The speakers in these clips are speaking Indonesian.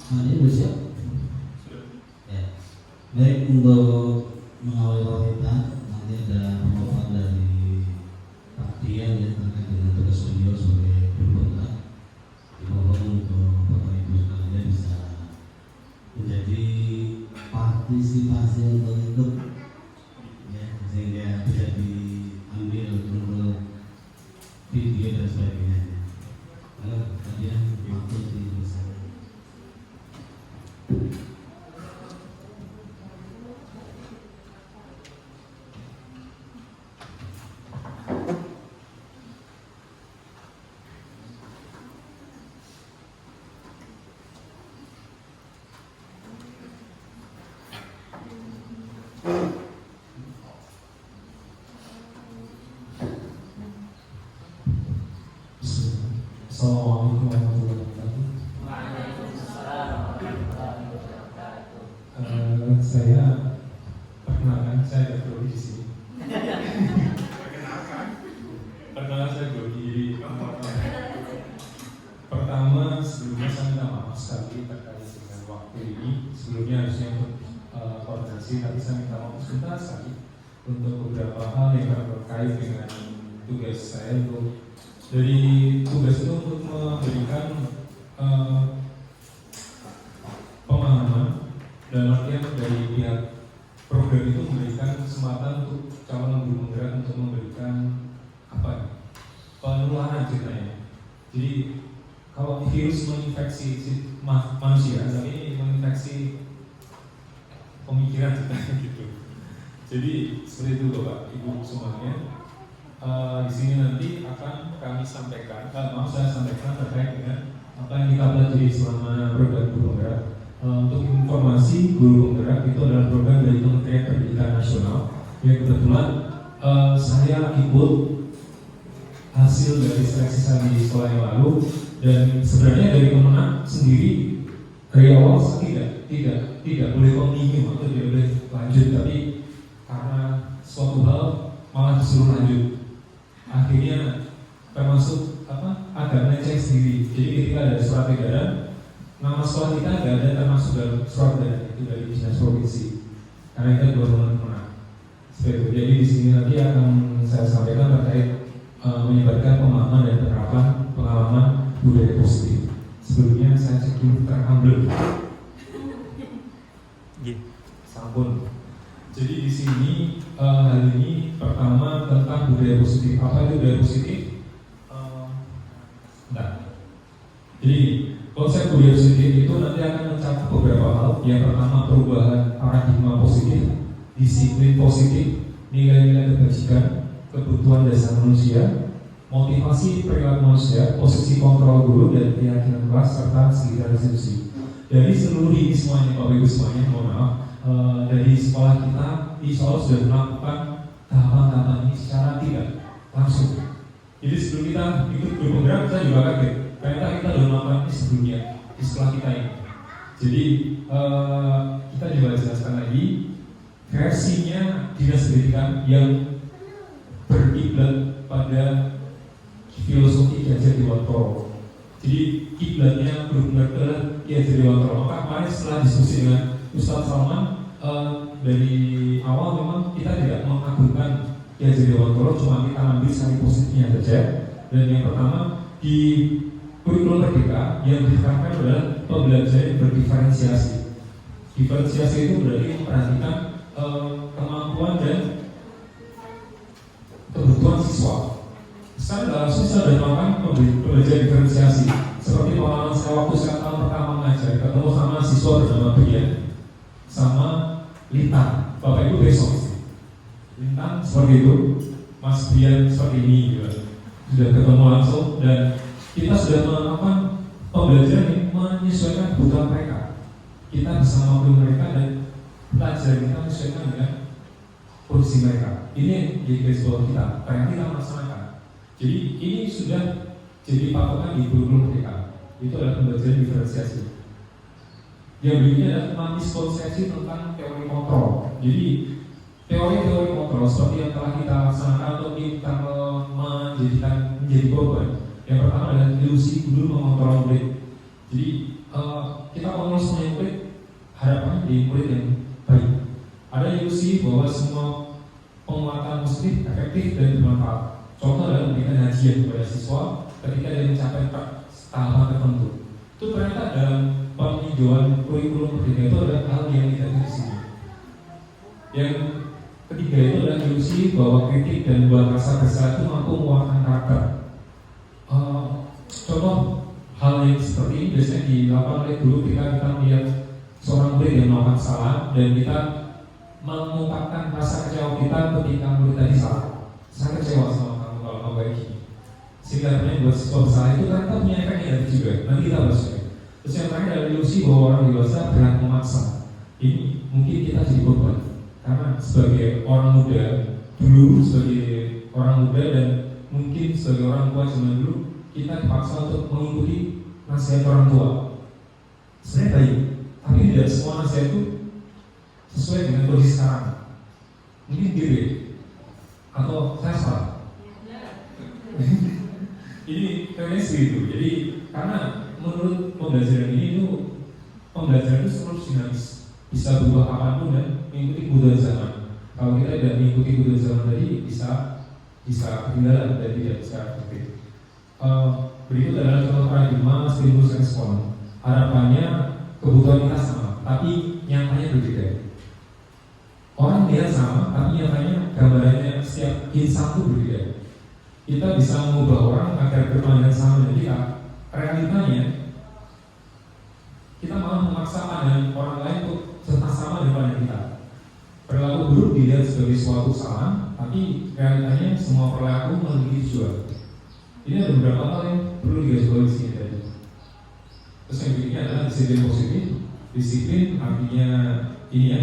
Ini udah siap? Ya. Baik, untuk mengawali kita nanti ada pemaparan dari Pak Tian ya terkait dengan tugas beliau sebagai guru BK. Dimohon untuk Bapak Ibu sekalian bisa menjadi partisipasi untuk ikut ya, sehingga bisa diambil untuk video dan sebagainya. Halo, kalian waktu di sana. Assalamualaikum warahmatullahi wabarakatuh. Saya perkenalkan, saya Dr. di sini. Perkenalkan saya Dodi. Pertama, sebelumnya saya minta maaf sekali terkait dengan waktu ini. Sebelumnya harusnya untuk koordinasi, tapi saya minta maaf sebentar sekali untuk beberapa hal yang terkait dengan tugas saya untuk dari tugas itu untuk memberikan pemahaman dan artian dari pihak program itu memberikan kesempatan untuk calon guru penggerak untuk memberikan penularan ceritanya. Jadi kalau virus menginfeksi manusia, tapi menginfeksi pemikiran ceritanya gitu. Jadi seperti itu Bapak Ibu semuanya. Di sini nanti akan kami sampaikan, saya sampaikan terkait dengan apa yang kita pelajari selama program guru penggerak. Untuk informasi, guru penggerak itu adalah program dari Kementerian Pendidikan Nasional yang kebetulan saya ikut hasil dari seleksi saya di sekolah yang lalu, dan sebenarnya dari Kemenak sendiri dari awal saya tidak boleh continue atau tidak boleh lanjut, tapi karena suatu hal malah disuruh lanjut. Akhirnya termasuk agak melenceng sendiri. Jadi ketika ada surat edaran, nama sekolah kita nggak ada termasuk dalam surat edaran itu dari dinas provinsi. Karena kita belum menang. Seperti itu. Jadi di sini nanti akan saya sampaikan terkait menyebarkan pemahaman dan penerapan pengalaman budaya positif. Sebelumnya saya cek dulu terhamble. Sampun. Jadi di sini hari ini pertama tentang budaya positif. Apa itu budaya positif? Jadi konsep budaya positif itu nanti akan mencakup beberapa hal. Yang pertama perubahan paradigma positif, disiplin positif, nilai-nilai kebajikan, kebutuhan dasar manusia, motivasi perilaku manusia, posisi kontrol guru dan keyakinan kelas serta sekitar institusi. Dari seluruh ini semuanya, Bapak Ibu semuanya, mohon maaf. Dari sekolah kita insya Allah sudah melakukan tahapan-tahapan ini secara tidak langsung. Jadi sebelum kita ikut guru penggerak, kita juga kaget ternyata kita sudah melakukan ini sebelumnya di sekolah kita ini. Jadi kita juga jelaskan lagi versinya dinas pendidikan yang berkiblat pada filosofi Ki Hajar Dewantara. Jadi kiblatnya benar-benar Ki Hajar Dewantara. Maka kemarin setelah diskusi dengan Ustaz Salman, dari awal memang kita tidak mengagumkan Ki Hajar Dewantara, cuma kita ambil sari positifnya saja. Dan yang pertama di kurikulum Merdeka yang diterapkan adalah pembelajaran berdiferensiasi. Diferensiasi itu berarti memperhatikan kemampuan dan kebutuhan siswa. Secara langsung saya sudah melakukan pembelajaran diferensiasi. Seperti pengalaman saya waktu saya tahun pertama mengajar, ketemu sama siswa bernama Brian sama Lintang. Bapak Ibu besok Lintang seperti itu, Mas Brian seperti ini juga. Sudah ketemu langsung dan kita sudah melakukan pembelajaran yang menyesuaikan kebutuhan mereka. Kita bersama guru mereka dan pelajaran kita menyesuaikan dengan posisi mereka. Ini yang jadi garis bawah kita, apa yang kita laksanakan. Jadi ini sudah jadi patokan di kurikulum mereka. Itu adalah pembelajaran diferensiasi. Yang berikutnya adalah miskonsepsi tentang teori kontrol. Jadi teori-teori kontrol seperti yang telah kita laksanakan untuk kita menjadi korban. Yang pertama adalah ilusi guru mengontrol murid. Jadi kita kalau semuanya murid, harapannya di murid yang baik. Ada ilusi bahwa semua penguatan positif efektif dan bermanfaat. Contoh adalah memberikan hadiah kepada siswa ketika dia mencapai tahapan tertentu. Itu ternyata dalam peninjauan kurikulum Merdeka itu ada hal yang tidak di sini. Yang ketiga itu adalah ilusi bahwa kritik dan buah rasa bersalah itu mampu menguatkan karakter. Contoh hal yang seperti ini biasanya dilakukan oleh guru ketika kita melihat seorang murid yang melakukan kesalahan dan kita mengungkapkan rasa kecewa kita ketika murid tadi salah. Saya kecewa sama kamu kalau kamu baik ini. Sehingga sebenarnya buat siswa bersalah itu kan punya efek negatif juga. Nanti kita bahas juga. Terus yang terakhir adalah ilusi bahwa orang dewasa berhak memaksa. Ini mungkin kita jadi korban karena sebagai orang muda dulu, sebagai orang muda dan mungkin sebagai orang tua zaman dulu, kita dipaksa untuk mengikuti nasihat orang tua. Sebenarnya baik, tapi tidak semua nasihat itu sesuai dengan kondisi sekarang. Mungkin diri atau saya salah. Ini kayaknya segitu. Jadi karena menurut pembelajaran ini itu pembelajaran itu terus dinamis, bisa berubah kapanpun dan mengikuti kebutuhan zaman. Kalau kita tidak mengikuti kebutuhan zaman tadi bisa ketinggalan dan tidak bisa efektif. Berikut adalah contoh paradigma stimulus respon. Harapannya kebutuhan kita sama, tapi nyatanya berbeda. Orang lihat sama, tapi nyatanya gambarannya setiap insan itu berbeda. Kita bisa mengubah orang agar berpandangan sama dengan kita. Realitanya, kita malah memaksa pandangan orang lain untuk serta sama dengan pandangan kita. Perilaku buruk dilihat sebagai suatu kesalahan, tapi realitanya semua perilaku memiliki tujuan. Ini ada beberapa hal yang perlu digarisbawahi di sini tadi. Terus yang berikutnya adalah disiplin positif. Disiplin artinya ini ya,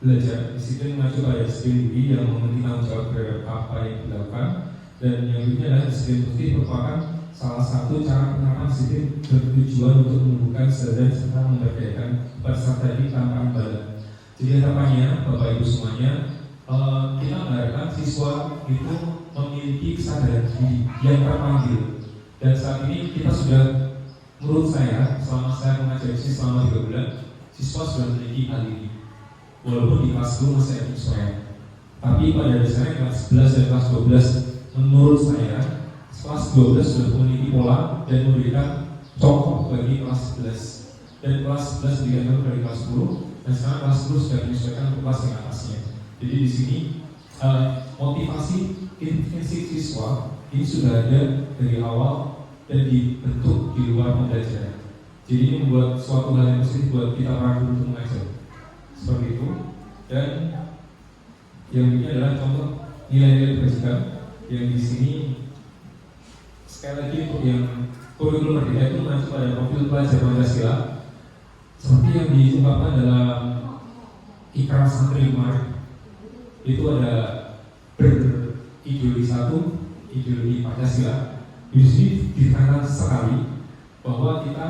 belajar. Disiplin mengacu pada disiplin diri yang memenuhi tanggung jawab terhadap apa yang dilakukan. Dan yang berikutnya adalah disiplin positif merupakan salah satu cara penerapan disiplin bertujuan untuk menumbuhkan kesadaran serta memberdayakan peserta didik tanpa imbalan. Jadi harapannya Bapak Ibu semuanya, kita mengharapkan siswa itu memiliki kesadaran diri yang terpanggil. Dan saat ini kita sudah, menurut saya, selama saya mengajar ini selama 3 bulan, siswa sudah memiliki hal ini. Walaupun di kelas 10 masih ada penyesuaian, tapi pada dasarnya kelas 11 dan kelas 12, menurut saya kelas 12 sudah memiliki pola dan memberikan contoh bagi kelas 11. Dan kelas 11 diberikan dari kelas 10, dan sekarang kelas 10 sudah menyesuaikan untuk kelas yang atasnya. Jadi di sini motivasi intrinsik siswa ini sudah ada dari awal dan dibentuk di luar pembelajaran. Jadi ini membuat suatu hal yang positif buat kita para guru untuk mengajar. Seperti itu. Dan yang ini adalah contoh nilai-nilai kebajikan yang di sini sekali lagi untuk yang kurikulum Merdeka itu mengacu pada profil pelajar Pancasila seperti yang diungkapkan dalam Ikrar Santri kemarin. Itu ada berideologi satu, ideologi Pancasila. Di sini ditekankan sekali bahwa kita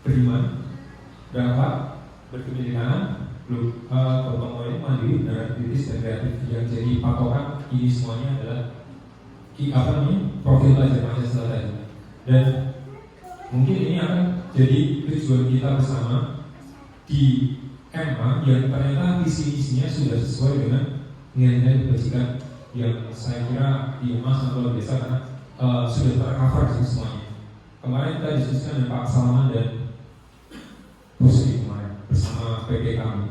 beriman, dapat berkepentingan, gotong royong, mandiri, benar, kritis dan kreatif. Yang jadi patokan ini semuanya adalah profil pelajar Pancasila tadi. Dan mungkin ini akan jadi tujuan kita bersama di MA yang ternyata visi-misinya sudah sesuai dengan nilai-nilai kebajikan yang saya kira di MA sangat luar biasa karena sudah tercover di semuanya. Kemarin kita diskusikan dengan Pak Salman dan Pusri kemarin bersama PP kami.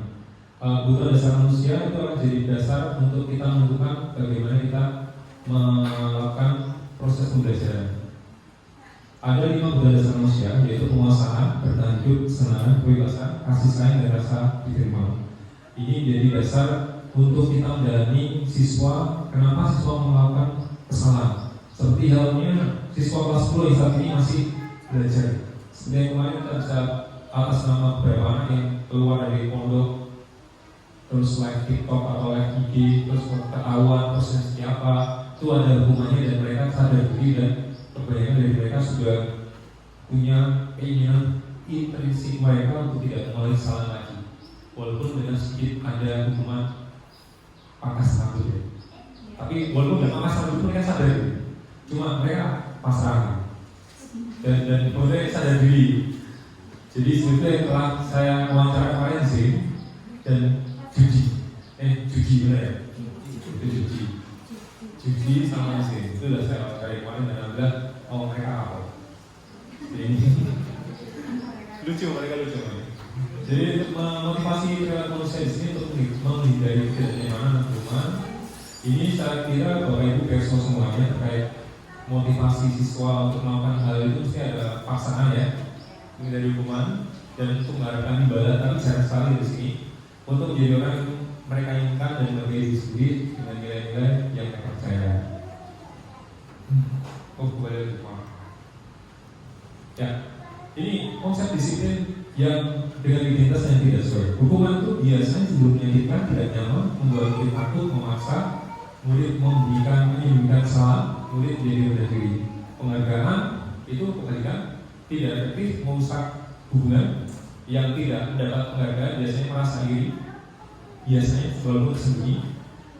Kebutuhan dasar manusia itu akan jadi dasar untuk kita menentukan bagaimana kita melakukan proses pembelajaran. Ada 5 kebutuhan dasar manusia, yaitu penguasaan, bertahan hidup, kesenangan, kebebasan, kasih sayang, dan rasa diterima. Ini jadi dasar untuk kita mendalami siswa, kenapa siswa melakukan kesalahan. Seperti halnya siswa kelas 10 yang saat ini masih belajar. Seperti yang kemarin kita bisa atas nama beberapa anak yang keluar dari pondok, terus live TikTok atau live IG, terus ketahuan terus siapa, itu ada hubungannya dan mereka sadar diri dan kebanyakan dari mereka sudah punya keinginan intrinsik mereka untuk tidak mengulangi kesalahan lagi, walaupun dengan sedikit ada hukuman pangkas rambut ya. Tapi walaupun tidak pangkas rambut mereka sadar diri, cuma mereka pasrah dan kemudian sadar diri. Jadi sebetulnya yang telah saya wawancara kemarin sih dan Juji benar ya? Itu Juji sama sih itu udah saya wawancara kemarin dan alhamdulillah mereka apa? Jadi lucu mereka. Jadi untuk memotivasi perilaku manusia di sini untuk menghindari ketidaknyamanan lingkungan, ini saya kira Bapak Ibu perso semuanya terkait motivasi siswa untuk melakukan hal itu mesti ada paksaan ya. Menghindari hukuman dan untuk mengharapkan ibadah, tapi jarang sekali di sini untuk menjadi orang yang mereka inginkan dan mengerti diri sendiri dengan nilai-nilai yang mereka percaya. Boleh lupa. Ya, ini konsep disiplin yang dengan identitas yang tidak sesuai. Hukuman itu biasanya sebelum menyakitkan, tidak nyaman, membuat murid takut, memaksa murid menyembunyikan salah, murid menjadi rendah diri. Penghargaan itu kebalikan, tidak efektif, merusak hubungan. Yang tidak mendapat penghargaan biasanya merasa iri, biasanya selalu tersembunyi,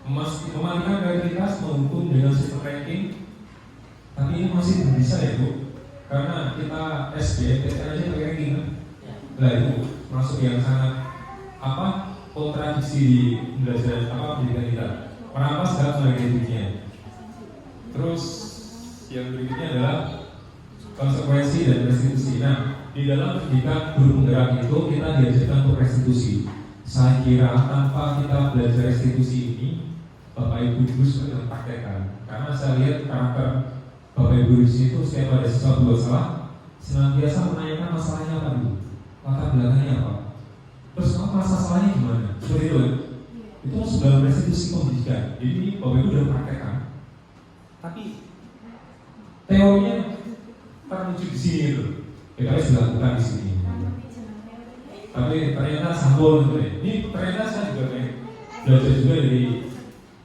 mematikan kreativitas, menghukum dengan sistem ranking. Tapi ini masih belum bisa ya Bu, karena kita SBMPTN aja pakai ranking kan. Nah itu masuk yang sangat kontradiksi di belajar pendidikan kita. Kenapa segala sebagai dirinya? Terus yang berikutnya adalah konsekuensi dan restitusi. Nah, di dalam pendidikan guru penggerak itu kita diajarkan untuk restitusi. Saya kira tanpa kita belajar restitusi ini, Bapak Ibu guru sudah mempraktekkan. Karena saya lihat karakter Bapak Ibu di situ setiap ada siswa buat salah, senantiasa menanyakan masalahnya apa dulu, latar belakangnya apa. Terus kamu merasa salahnya gimana? Seperti itu ya. Itu masuk dalam restitusi pendidikan. Jadi Bapak Ibu sudah mempraktekkan. Tapi teorinya terwujud di sini itu. Kita harus dilakukan di sini. Tapi ternyata sampul gitu ya. Ini ternyata saya juga belajar juga dari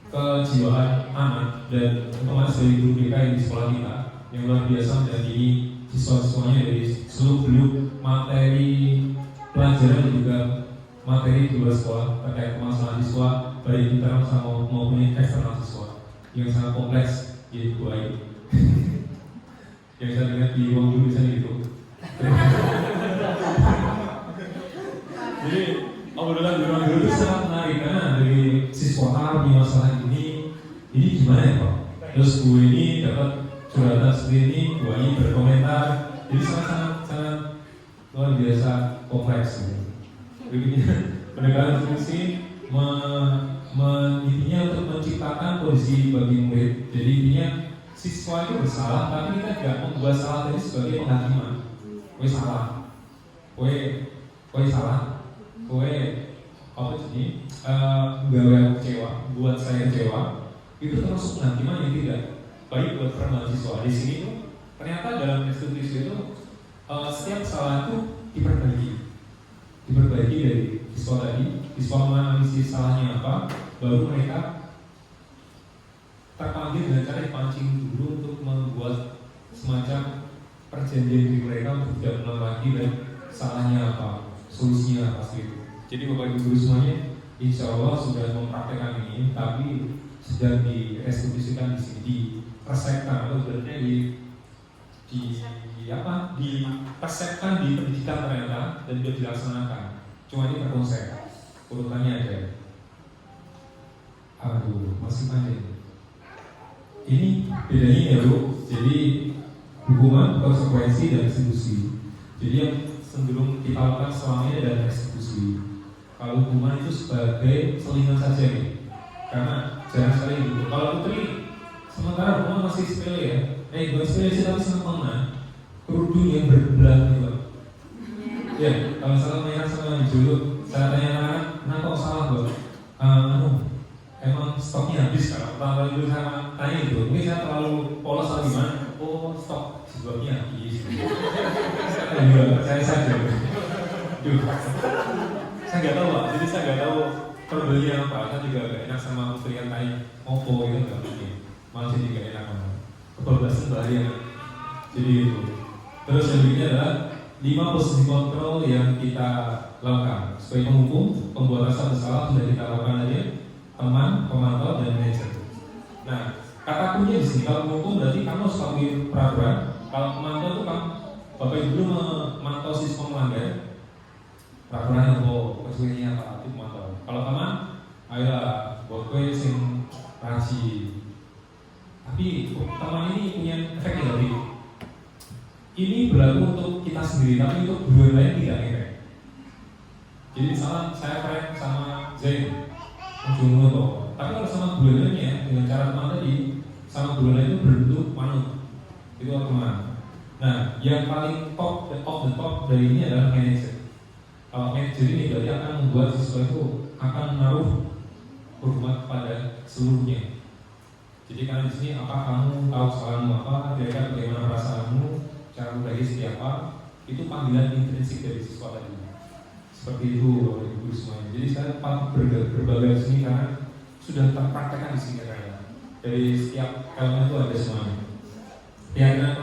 kejiwaan anak dan otomatis dari guru BK di sekolah kita yang luar biasa menjadi siswa-siswanya dari seluruh beluk materi pelajaran dan juga materi di luar sekolah terkait permasalahan siswa baik internal maupun eksternal siswa yang sangat kompleks yaitu baik yang saya lihat di ruang guru misalnya gitu. Jadi obrolan di ruang guru itu sangat menarik karena dari siswa A punya masalah ini gimana ya Pak? Terus Bu ini dapat curhatan seperti ini, Bu ini berkomentar, jadi sangat luar biasa kompleks. Begini pendekatan fungsi intinya untuk menciptakan kondisi bagi murid. Jadi intinya siswa itu bersalah, tapi kita tidak membuat salah tadi sebagai penghakiman. Kowe salah, kowe salah, kowe apa jadi gawe kecewa, buat saya kecewa, itu termasuk penghakiman yang tidak baik buat perkembangan siswa. Di sini tuh ternyata dalam restitusi itu setiap salah itu diperbaiki dari siswa tadi, siswa menganalisis salahnya apa, baru mereka terpanggil dengan cara dipancing dulu untuk membuat semacam perjanjian diri mereka untuk tidak mengulang lagi dan salahnya apa, solusinya apa sih. Jadi Bapak Ibu guru semuanya, insya Allah sudah mempraktekkan ini, tapi sedang direstitusikan di sini, dipersepkan atau sebenarnya dipersepkan di pendidikan ternyata dan juga dilaksanakan. Cuma ini berkonsep, urutannya aja. Aduh, masih panjang. Ini bedanya ya Bu, jadi hukuman, konsekuensi, dan restitusi. Jadi yang cenderung kita lakukan selama ini adalah restitusi. Kalau hukuman itu sebagai selingan saja nih, karena jarang sekali gitu. Kalau putri, sementara hukuman masih sepele ya. Bukan sepele sih tapi sempurna. Kerudung yang berbelah gitu. Ya, kalau salah merah sama hijau, saya tanya anak, kenapa kok salah Bu? Emang stoknya habis kalau pertama kali dulu saya tanya gitu, ini saya terlalu polos atau gimana? Oh stok sebabnya habis. Saya saja. Saya nggak tahu Pak, jadi saya nggak tahu problemnya apa. Saya juga nggak enak sama putri yang tanya, opo itu nggak mungkin. Malah jadi nggak enak banget. Kebablasan bahaya. Jadi itu. Terus yang berikutnya adalah 5 posisi kontrol yang kita lakukan. Sebagai penghukum, pembuat rasa bersalah sudah kita lakukan aja. Teman, pemantau, dan manajer. Nah, kata kunci di sini, kalau menghukum berarti kamu harus lakukan peraturan. Kalau pemantau itu kamu Bapak Ibu memantau siswa melanggar peraturan apa, sesuainya apa itu memantau. Kalau teman, ayolah buat gue sing rajin. Tapi teman ini punya efek negatif. Ini berlaku untuk kita sendiri, tapi untuk guru lain tidak efek. Jadi misalnya saya friend sama Zain, ujung mulut, tapi kalau sama guru lainnya dengan cara teman tadi, sama guru lain itu berbentuk manut, itu teman. Nah, yang paling top dari ini adalah manajer. Kalau manajer ini berarti akan membuat siswa itu akan menaruh hormat pada seluruhnya. Jadi karena di sini apa kamu tahu salahmu apa, kira-kira bagaimana perasaanmu, cara berbagi seperti apa, itu panggilan intrinsik dari siswa tadi. Seperti itu Bapak Ibu semuanya. Jadi saya patut berbangga di sini karena sudah terpraktekkan di sini karena dari setiap elemen itu ada semuanya. Keyakinan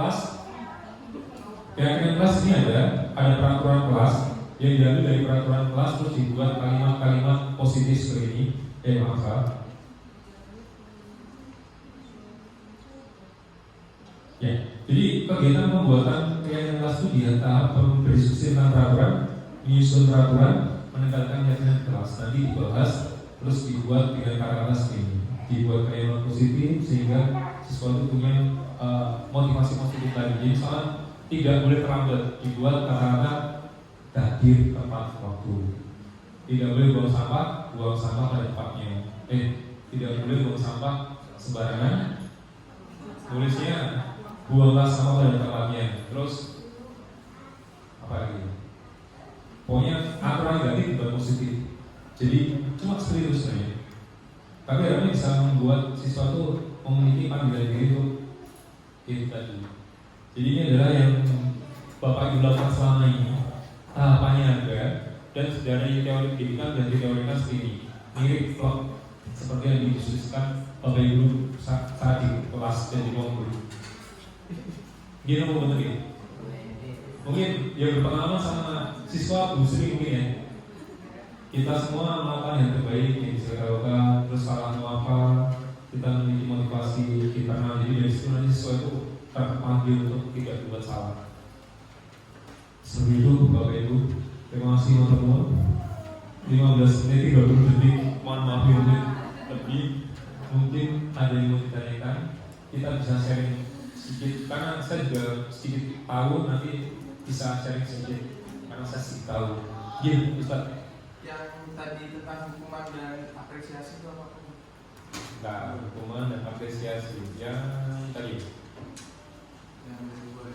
kelas ini ada peraturan kelas yang diambil dari peraturan kelas terus dibuat kalimat-kalimat positif seperti ini. Maaf. Ya, jadi kegiatan pembuatan keyakinan kelas itu dia tahap berdiskusi tentang peraturan, menyusun peraturan, menegakkan keyakinan kelas. Nanti dibahas, terus dibuat dengan kata-kata seperti ini, dibuat kalimat positif sehingga siswa itu punya motivasi positif tadi. Jadi misalnya tidak boleh terlambat, dibuat kata-kata hadir tepat waktu. Tidak boleh buang sampah pada tempatnya. Tidak boleh buang sampah sembarangan. Tulisnya buanglah sampah pada tempatnya. Terus apa lagi? Pokoknya aturan negatif dan positif. Jadi cuma seperti itu sebenarnya. Tapi harapannya bisa membuat siswa itu memiliki panggilan diri itu tadi. Jadi ini adalah yang Bapak Ibu lakukan selama ini. Tahapannya ada dan sudah ada teori pendidikan dan diteorikan seperti ini. Mirip vlog seperti yang didiskusikan Bapak Ibu saat di kelas dan di ruang guru. Gini mau bener ya? Mungkin yang berpengalaman sama siswa Bu Sri mungkin ya. Kita semua melakukan yang terbaik yang bisa kita lakukan, terus salahmu apa, kita memiliki motivasi, kita jadi dari situ nanti siswa itu terpanggil untuk tidak berbuat salah. Seperti itu Bapak Ibu. Terima kasih teman-teman. 15 menit 30 detik. Mohon maaf lebih. Mungkin ada yang mau ditanyakan. Kita bisa sharing sedikit karena saya juga sedikit tahu, nanti bisa sharing sedikit karena saya sedikit tahu. Gini, Ustaz. Yang tadi tentang hukuman dan apresiasi itu apa? Nah, hukuman dan apresiasi yang tadi. Yang kedua.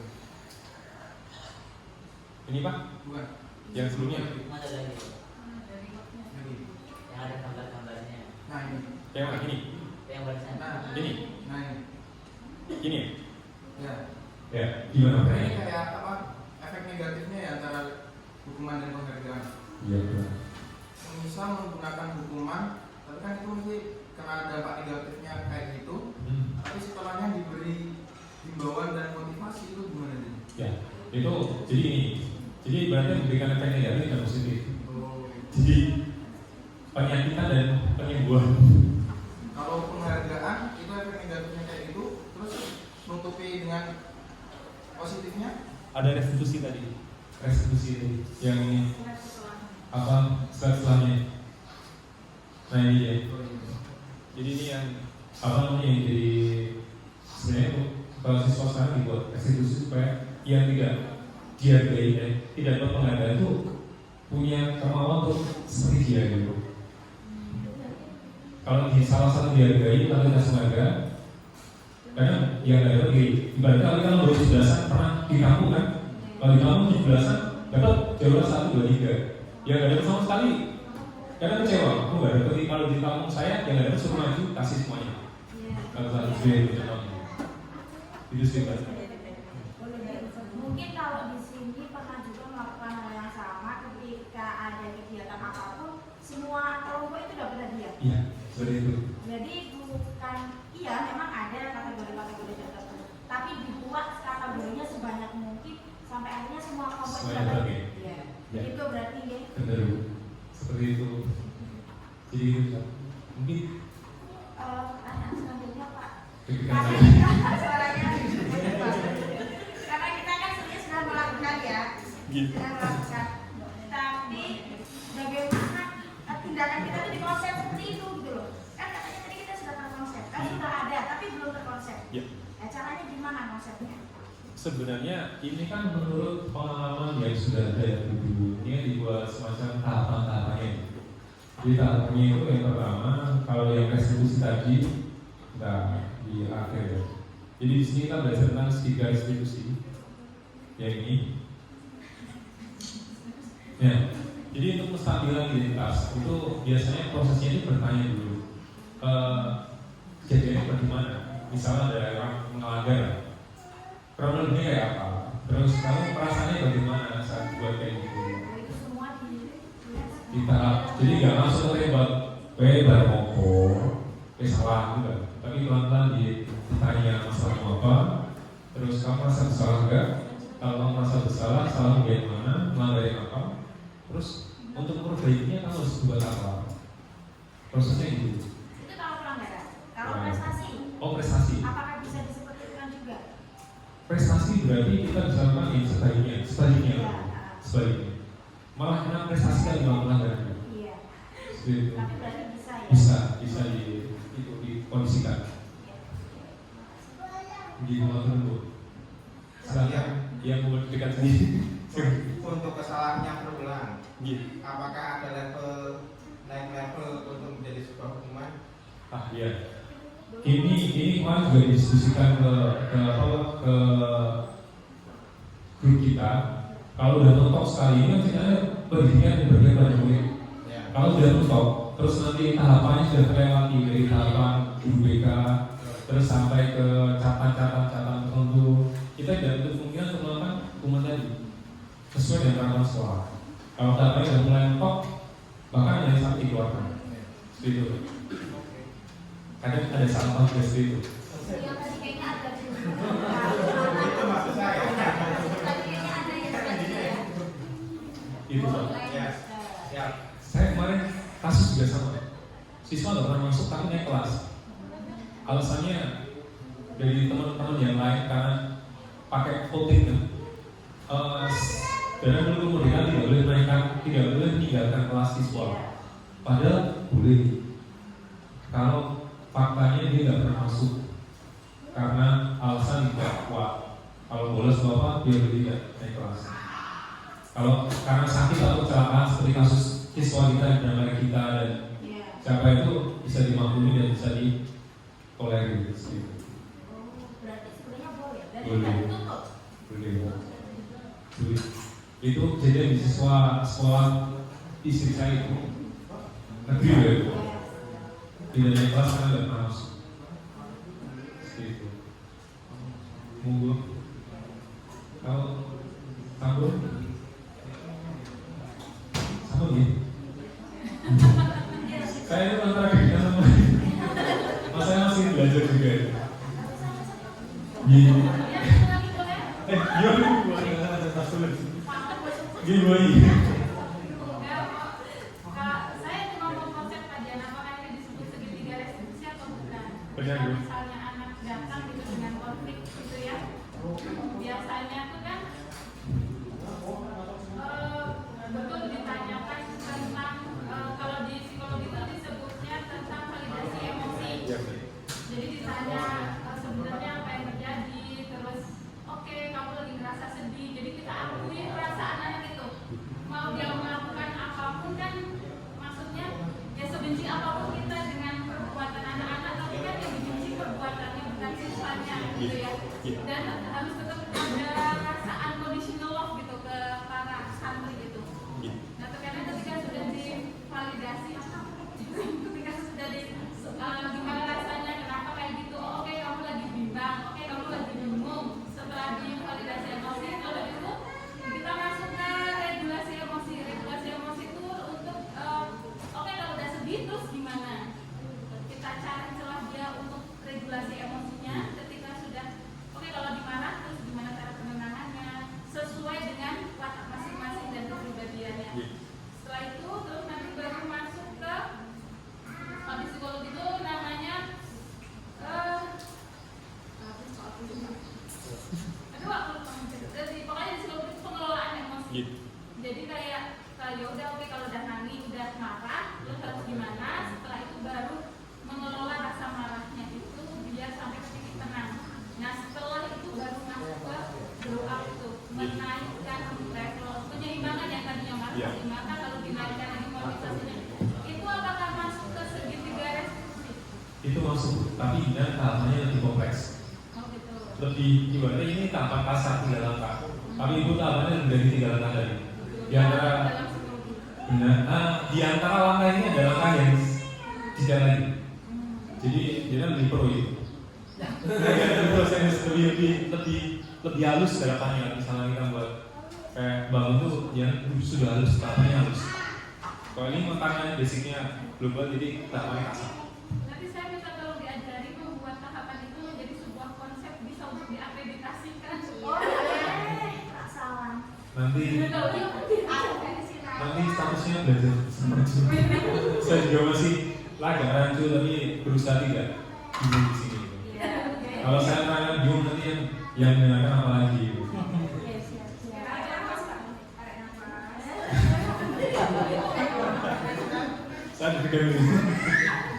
Ini Pak? Bukan. Yang sebelumnya? Ada lagi. Yang ada gambar-gambarnya. Nah ini. Yang mana? Ini? Yang barusan. Nah Ini? Nah ini. Ini? Ya. Ya, gimana? Nah, ini kayak apa? Efek negatifnya ya antara hukuman dan penghargaan. Iya, benar. Misal menggunakan hukuman, tapi kan itu mesti kena dampak negatifnya kayak gitu. Tapi setelahnya diberi himbauan dan motivasi itu gimana nih? Ya, itu jadi ini. Jadi berarti memberikan efek negatif dan positif. Oh. Jadi penyakitan dan penyembuhan. Kalau penghargaan itu efek negatifnya kayak gitu, terus nutupi dengan positifnya? Ada restitusi tadi. Restitusi yang ini. Apa setelahnya? Nah ini ya. Jadi ini yang apa namanya yang jadi sebenarnya kalau siswa sekarang dibuat restitusi supaya yang tidak dihargai tidak dapat penghargaan itu punya kemauan untuk seperti dia gitu. Kalau di salah satu dihargai lalu kita semoga karena yang nggak dapat ibaratnya kalau kita baru 17-an pernah di kampung kan, kalau di kampung 17-an dapat jalur 1, 2, 3 yang nggak dapat sama sekali karena kecewa, aku nggak dapat. Kalau di kampung saya yang nggak dapat suruh maju kasih semuanya. Kalau satu itu contohnya itu sih Pak. Mungkin kalau di sini pernah juga melakukan hal yang sama ketika ada kegiatan apapun, semua kelompok itu dapat hadiah. Iya, seperti itu. Jadi bukan, iya memang ada kategori-kategori tertentu, tapi dibuat kategorinya sebanyak mungkin sampai akhirnya semua kelompok itu Semuanya dapat bagi. hadiah. Ya. Itu berarti ya. Benar Bu. Seperti itu. Jadi itu Pak. Mungkin Pertanyaan selanjutnya Pak. kepikiran Karena saya. suaranya karena kita kan serius dan melakukan melakukan. Tapi bagaimana tindakan kita itu dikonsep seperti itu gitu loh. Kan katanya tadi kita sudah terkonsep, kan sudah ada tapi belum terkonsep. Ya. Caranya gimana konsepnya? Sebenarnya ini kan menurut pengalaman yang sudah ada ya dulu, ini dibuat semacam tahapan-tahapannya. Jadi tahapannya itu yang pertama, kalau yang restitusi tadi, nah di akhir ya. Jadi di sini kita belajar tentang 3 restitusi. Yang ini. Ya. Jadi untuk menstabilkan identitas itu biasanya prosesnya itu bertanya dulu. Kejadiannya bagaimana? Misalnya ada orang melanggar. Kronologinya kayak apa? Terus kamu perasaannya bagaimana saat buat kayak gitu? Itu semua Di tahap, jadi nggak langsung tembak, bar moko, salah enggak. Tapi pelan-pelan ditanya masalahmu apa. Terus kamu merasa bersalah enggak? Kalau kamu merasa bersalah, salah di mana? Melanggar yang apa? Terus untuk memperbaikinya kamu harus buat apa? Prosesnya gitu. Itu kalau pelanggaran. Kalau prestasi, Oh, prestasi. apakah bisa disebutkan juga? Prestasi berarti kita bisa melakukan yang sebaliknya. Iya. Malah kena prestasi kali malah melanggar. Iya. Seperti itu. Tapi berarti bisa ya. Bisa dikondisikan. Di rumah tunggu. Silakan yang mau dekat sini. Untuk kesalahannya berulang, Gitu. apakah ada naik level untuk menjadi sebuah hukuman? Ah iya. Ini kemarin juga didiskusikan ke grup kita. Kalau udah mentok sekali ini kan sebenarnya pendidikan yang berbeda pada murid. Ya. Kalau udah mentok, terus nanti tahapannya sudah terlewati dari tahapan guru BK, terus sampai ke catatan tertentu, kita tidak menutup kemungkinan untuk melakukan hukuman tadi sesuai dengan peraturan sekolah. Kalau tahapannya sudah mulai mentok, bahkan ada yang sampai dikeluarkan. Seperti itu. Kadang ada sampah seperti itu. Yang tadi kayaknya ada Itu maksud saya. Tadi kayaknya ada yang seperti itu ya. Itu Pak. Ya. Ya. Saya kemarin kasus juga sama. Siswa nggak pernah masuk tapi naik kelas. Alasannya dari teman-teman yang lain karena pakai voting kan. Dan belum kemudian tidak boleh meninggalkan kelas siswa. Padahal boleh. Kalau faktanya dia nggak pernah masuk karena alasan tidak kuat. Kalau bolos bapak dia tidak naik kelas. Kalau karena sakit atau kecelakaan seperti kasus siswa kita dan anak kita dan siapa itu bisa dimaklumi dan bisa ditolerir. Berarti sebenarnya boleh. Dan Boleh. tidak ditutup. Boleh. Itu kejadian di siswa sekolah istri saya itu negeri ya. Tidak naik kelas karena tidak pernah masuk. Seperti itu. Monggo. Kalau tambur sama dia. Saya itu antara kita sama. Mas saya masih belajar juga. Iya. Iya. Gimana? Saya cuma mau konsep kajian apakah ini disebut segitiga restitusi atau bukan. Benar, Kalau Bu. misalnya anak datang gitu dengan konflik gitu ya, biasanya tuh kan betul ditanyakan tentang kalau di psikologi itu disebutnya tentang validasi emosi. Jadi ditanya sebenarnya apa yang terjadi, terus oke, kamu lagi ngerasa sedih, jadi kita akui perasaan anak itu. Mau dia melakukan apapun kan, maksudnya ya sebenci apapun kita dengan perbuatan anak-anak, tapi kan yang dibenci perbuatannya bukan siswanya gitu ya. Dan harus tetap ada rasa unconditional love gitu ke para santri gitu. Nah karena ketika sudah divalidasi, ketika sudah gimana rasanya, kenapa kayak gitu, oh, oke kamu lagi bimbang, oke kamu lagi bingung. Setelah divalidasi emosi, kalau itu kita masuk ke regulasi emosi. Regulasi emosi itu untuk oke kalau udah sedih terus gimana? Kita cari celah dia untuk regulasi emosinya. Ketika sudah oke kalau dimarah terus gimana cara penenangannya sesuai dengan watak masing-masing dan kepribadiannya. Setelah itu terus nanti baru masuk ke habis psikologi itu namanya aduh aku lupa. Jadi pokoknya di psikologi itu pengelolaan emosi. ya udah oke, kalau udah nangis udah marah terus harus gimana, setelah itu baru mengelola rasa marahnya itu biar sampai ke titik tenang. Nah setelah itu baru masuk ke grow up itu menaikkan level penyeimbangan yang tadinya marah keseimbangan, lalu dinaikkan lagi motivasinya. Itu apakah masuk ke segitiga restitusi? Itu masuk, tapi dengan tahapannya lebih kompleks. Oh gitu. Lebih gimana, ini tahapan kasar 3 langkah, tapi itu tahapannya dari 3 langkah tadi. Di antara Dalam psikologi. di antara langkah ini ada langkah yang tidak lagi. Jadi dia lebih pro itu. Proses lebih halus gerakannya. Misalnya kita buat kayak bangun tuh yang sudah halus, tahapannya halus. Kalau ini tangannya basicnya global, jadi tahapannya kasar. Nanti saya minta tolong diajari membuat tahapan itu menjadi sebuah konsep bisa untuk diakreditasikan. Oh iya, tak salah. Nanti Nanti statusnya belajar semacam. Saya juga masih agak rancu tapi berusaha tidak bingung di sini. Kalau saya tanya bingung nanti yang mendengarkan apa lagi. Saya juga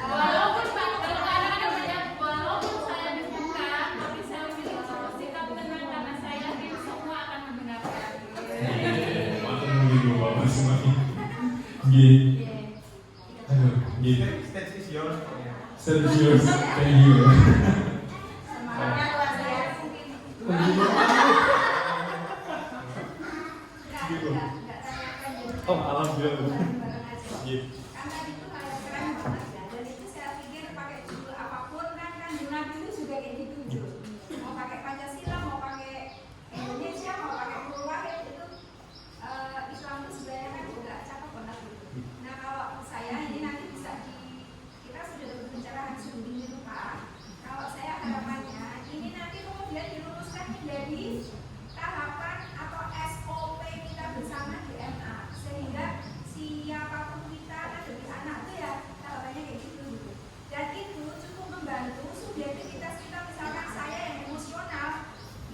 Walaupun kadang-kadang walaupun saya dibuka, tapi saya memiliki sikap tenang karena saya yakin semua akan mendengarkan. makin begitu bapak semakin. Gitu. Aduh, gitu. Stage is yours. Serius, thank you. semangatnya luar biasa. Oh, alhamdulillah. Gitu. Karena itu kayak keren banget ya. Dan itu saya pikir pakai judul apapun kan Nabi itu juga kayak gitu. Mau pakai Pancasila, mau pakai Indonesia, mau pakai Nurul Wahid itu Islam itu sebenarnya kan juga cakep banget gitu. Nah kalau saya ini nanti bisa kita sudah berbicara langsung di Pak. Kalau saya harapannya ini nanti kemudian diluruskan menjadi tahapan atau SOP kita bersama di MA sehingga siapapun kita ngadepi anak itu ya tahapannya kayak gitu. Dan itu cukup membantu subjektivitas kita, misalkan saya yang emosional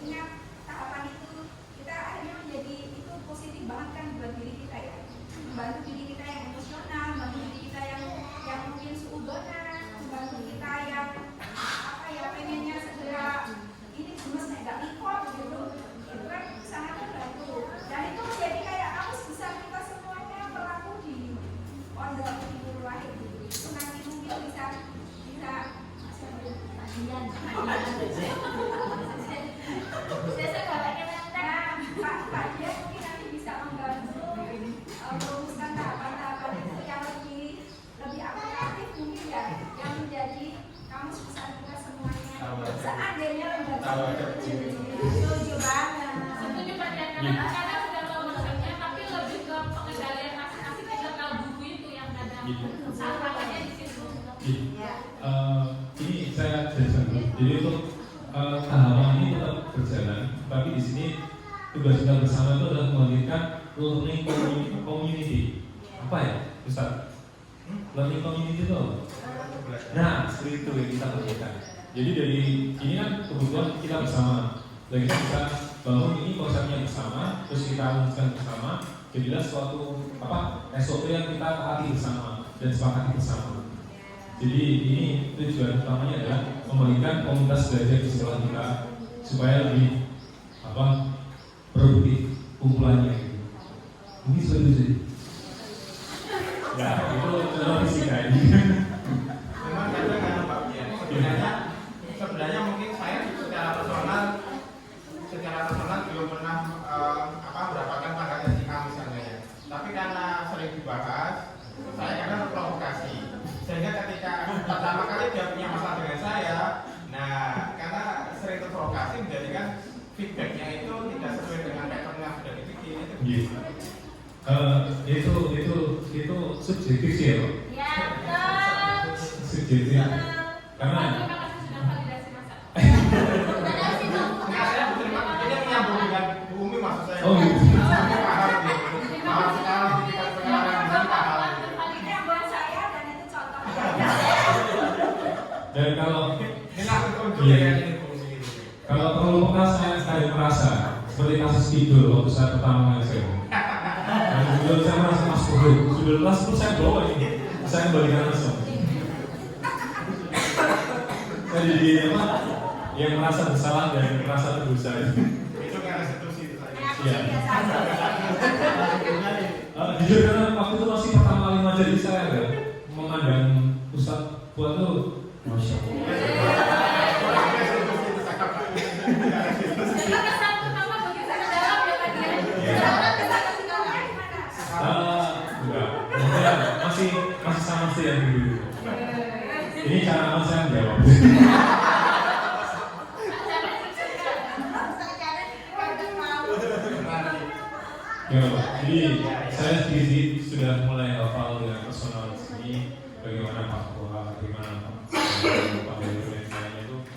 ingat tahapan itu kita akhirnya menjadi itu positif banget kan buat diri kita ya, membantu diri kita yang emosional, membantu diri kita yang mungkin suudonan, membantu kita yang apa ya pengennya segera ini gemes nggak ikut gitu, itu kan sangat membantu. Dan itu menjadi kayak kamus besar kita semuanya berlaku di pondok Nurul Wahid gitu. Itu nanti mungkin bisa Pak dia mungkin nanti bisa membantu merumuskan tahapan-tahapan itu yang lebih aplikatif mungkin ya, yang menjadi kamus besar kita semuanya. Seandainya lembaga setuju banget. Setuju Pak ya, karena kadang sudah tahu konsepnya, tapi lebih ke pengendalian masing-masing kita tahu buku itu yang kadang salahnya di situ. Ini saya jelaskan dulu. Jadi untuk tahapan ini tetap berjalan, tapi di sini tugas kita bersama itu adalah menghadirkan learning community. Apa ya, Ustaz? Learning community itu apa? Nah, seperti itu yang kita kerjakan. Jadi dari ini kan kebutuhan kita bersama, dan kita bisa bangun ini konsepnya bersama, terus kita rumuskan bersama, jadilah suatu SOP yang kita taati bersama dan sepakati bersama. Jadi ini tujuan utamanya adalah memberikan komunitas belajar di sekolah kita supaya lebih produktif kumpulannya. Mungkin seperti itu sih. Ya, itu adalah fisika ini. Memang kadang ada Pak Bian. Sebenarnya mungkin saya secara personal belum pernah mendapatkan pangkat SIK misalnya ya. Tapi karena sering dibahas, saya kadang terprovokasi. Sehingga ketika pertama kali dia punya masalah dengan saya, nah karena sering terprovokasi menjadikan feedbacknya itu tidak sesuai dengan pattern yang sudah dibikin itu. Itu subjektif sih ya, Pak. Ya, betul. Subjektif. Karena Terima kasih sudah validasi masa. Nah, saya berterima ini menyambung dengan Bu Umi maksud saya. Oh, gitu. Paham gitu. Paham sekali ketika sekarang ini paham gitu. Ini yang buat saya dan itu contoh. dan kalau Ini langsung tunjuk Iya. ya ini fungsi itu. kalau perlu peka saya sekali merasa seperti kasus Kidul waktu saya pertama kali saya. Judul saya merasa masuk judul kelas itu saya bawa ini, saya kembalikan langsung. Saya jadi apa? Yang merasa bersalah dan merasa berdosa itu. Itu kan restitusi itu saya. Iya. Jujur karena waktu itu masih pertama kali ngajar di saya kan, memandang Ustadz Fuad tuh, masya Allah. Jadi kesan pertama bagi saya dalam ya tadi ya. Enggak, mungkin masih sama sih yang dulu. Ini cara aman saya menjawab. Ya, jadi saya sedikit sudah mulai hafal dengan personal di sini, bagaimana fatwa, bagaimana Pak Dewi dan lainnya itu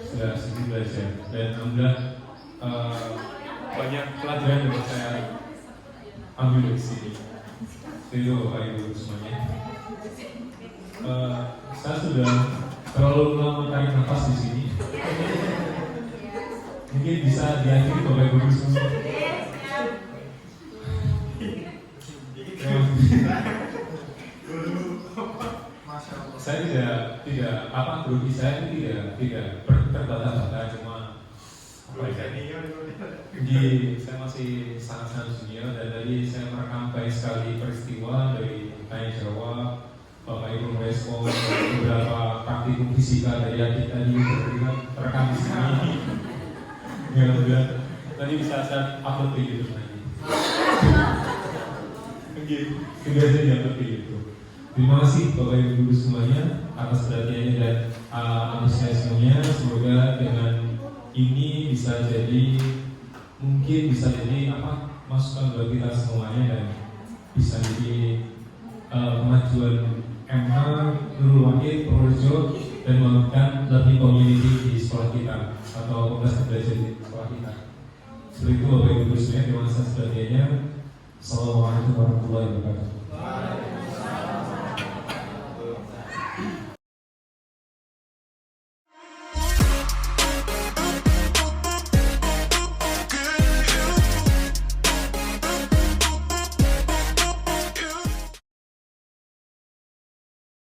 sudah sedikit belajar dan alhamdulillah banyak pelajaran yang saya ambil dari sini. Itu Bapak Ibu semuanya. Saya sudah terlalu lama tarik nafas di sini. Mungkin bisa diakhiri Bapak Ibu semua. Saya tidak apa grogi saya itu tidak terbata-bata, cuma apa ya? Saya masih sangat junior dan tadi saya merekam banyak sekali peristiwa dari tanya jawab, Bapak Ibu merespon beberapa praktikum fisika dari yang kita terekam di sini. Ya, tadi bisa saya upload di YouTube lagi. Juga saya dapat itu. Terima kasih Bapak Ibu Guru semuanya atas perhatiannya dan antusiasmenya. Semoga dengan ini bisa jadi masukan buat kita semuanya dan bisa jadi kemajuan MH, Nurul Wahid, Purworejo dan mengembangkan learning community di sekolah kita atau komunitas belajar di sekolah kita. Seperti itu Bapak Ibu Guru semuanya. Terima kasih atas perhatiannya. Assalamualaikum warahmatullahi wabarakatuh.